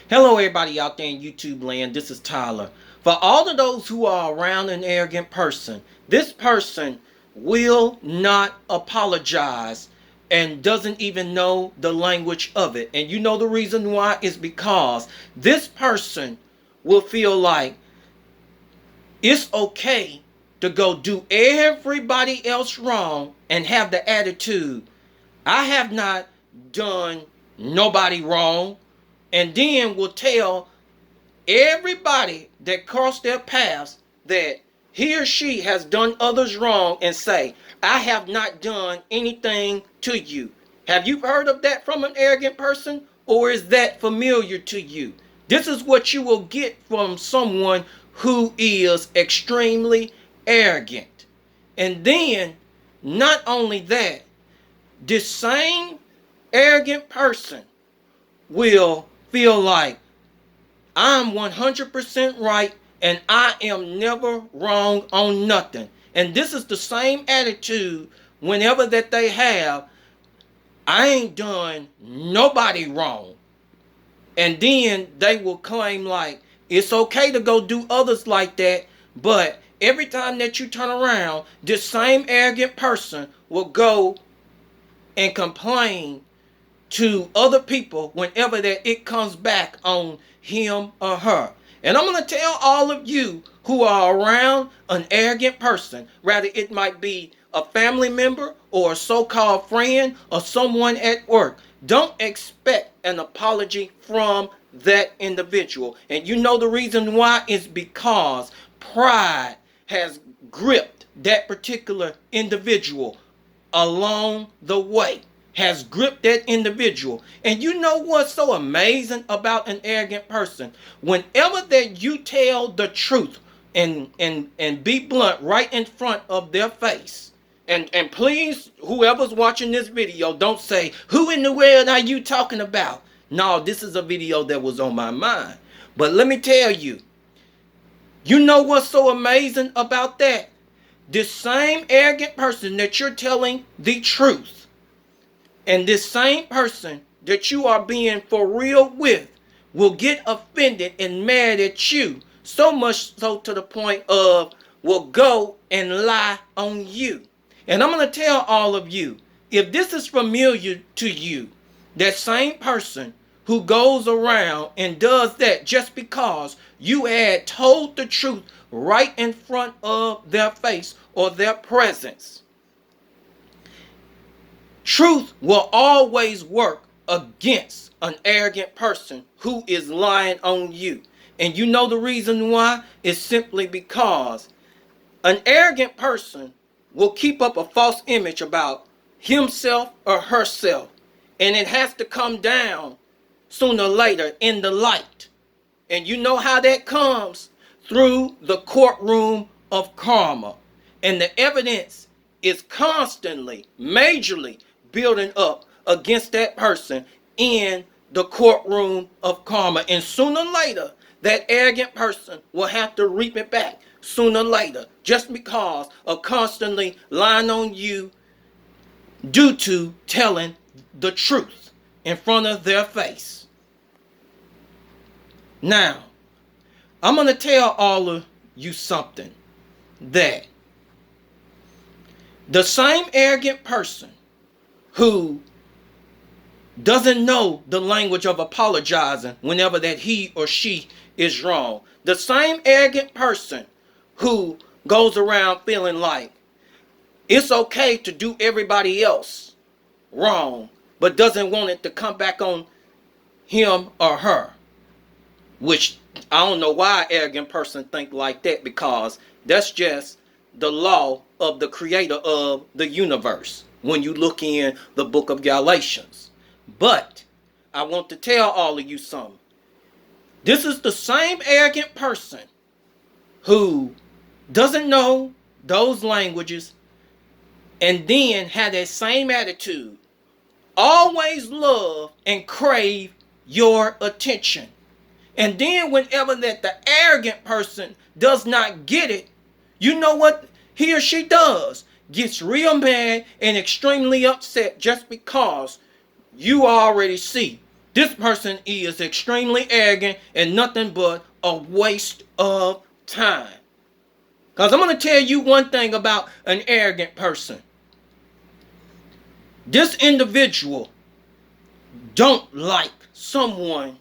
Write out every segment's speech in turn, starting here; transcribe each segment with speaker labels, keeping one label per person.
Speaker 1: Hello, everybody out there in YouTube land. This is Tyler. For all of those who are around an arrogant person, this person will not apologize and doesn't even know the language of it. And you know the reason why is because this person will feel like it's okay to go do everybody else wrong and have the attitude, I have not done nobody wrong, and then will tell everybody that crossed their paths that he or she has done others wrong and say, I have not done anything to you. Have you heard of that from an arrogant person, or is that familiar to you? This is what you will get from someone who is extremely arrogant. And then, not only that, this same arrogant person will feel like I'm 100% right and I am never wrong on nothing. And this is the same attitude whenever that they have, I ain't done nobody wrong. And then they will claim like it's okay to go do others like that, but every time that you turn around, this same arrogant person will go and complain to other people whenever that it comes back on him or her. And I'm going to tell all of you who are around an arrogant person, rather it might be a family member or a so-called friend or someone at work, don't expect an apology from that individual. And you know the reason why is because pride has gripped that particular individual along the way, has gripped that individual. And you know what's so amazing about an arrogant person? Whenever that you tell the truth and be blunt right in front of their face, and please, whoever's watching this video, don't say, who in the world are you talking about? No, this is a video that was on my mind. But let me tell you, you know what's so amazing about that? This same arrogant person that you're telling the truth, and this same person that you are being for real with, will get offended and mad at you, so much so to the point of will go and lie on you. And I'm going to tell all of you, if this is familiar to you, that same person who goes around and does that just because you had told the truth right in front of their face or their presence, truth will always work against an arrogant person who is lying on you. And you know the reason why? It's simply because an arrogant person will keep up a false image about himself or herself. And it has to come down sooner or later in the light. And you know how that comes? Through the courtroom of karma. And the evidence is constantly, majorly building up against that person in the courtroom of karma. And sooner or later, that arrogant person will have to reap it back sooner or later, just because of constantly lying on you due to telling the truth in front of their face. Now, I'm going to tell all of you something, that the same arrogant person who doesn't know the language of apologizing whenever that he or she is wrong, the same arrogant person who goes around feeling like it's okay to do everybody else wrong, but doesn't want it to come back on him or her, which I don't know why an arrogant person think like that, because that's just the law of the creator of the universe when you look in the book of Galatians. But I want to tell all of you something. This is the same arrogant person who doesn't know those languages and then had that same attitude, always love and crave your attention. And then whenever that the arrogant person does not get it, you know what he or she does? Gets real mad and extremely upset just because you already see This person is extremely arrogant and nothing but a waste of time. Because I'm going to tell you one thing about an arrogant person. This individual don't like someone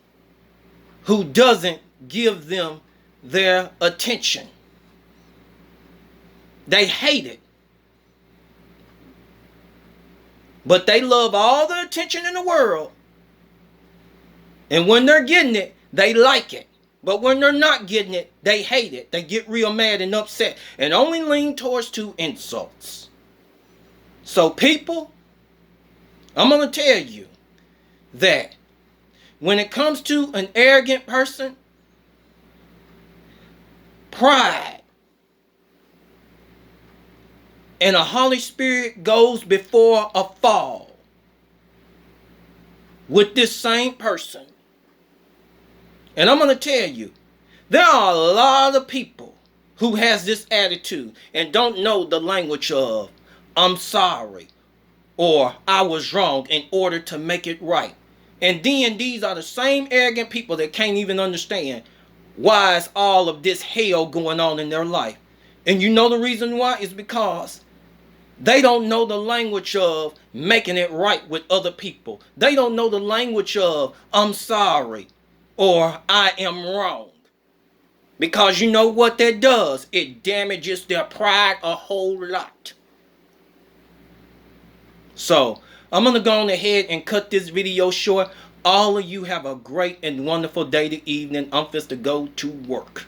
Speaker 1: who doesn't give them their attention. They hate it. But they love all the attention in the world. And when they're getting it, they like it. But when they're not getting it, they hate it. They get real mad and upset and only lean towards two insults. So people, I'm going to tell you that when it comes to an arrogant person, pride and a Holy Spirit goes before a fall with this same person. And I'm going to tell you, there are a lot of people who has this attitude and don't know the language of I'm sorry or I was wrong in order to make it right. And then these are the same arrogant people that can't even understand why is all of this hell going on in their life. And you know the reason why? Is because they don't know the language of making it right with other people. They don't know the language of I'm sorry or I am wrong. Because you know what that does? It damages their pride a whole lot. So, I'm going to go on ahead and cut this video short. All of you have a great and wonderful day to evening. I'm just to go to work.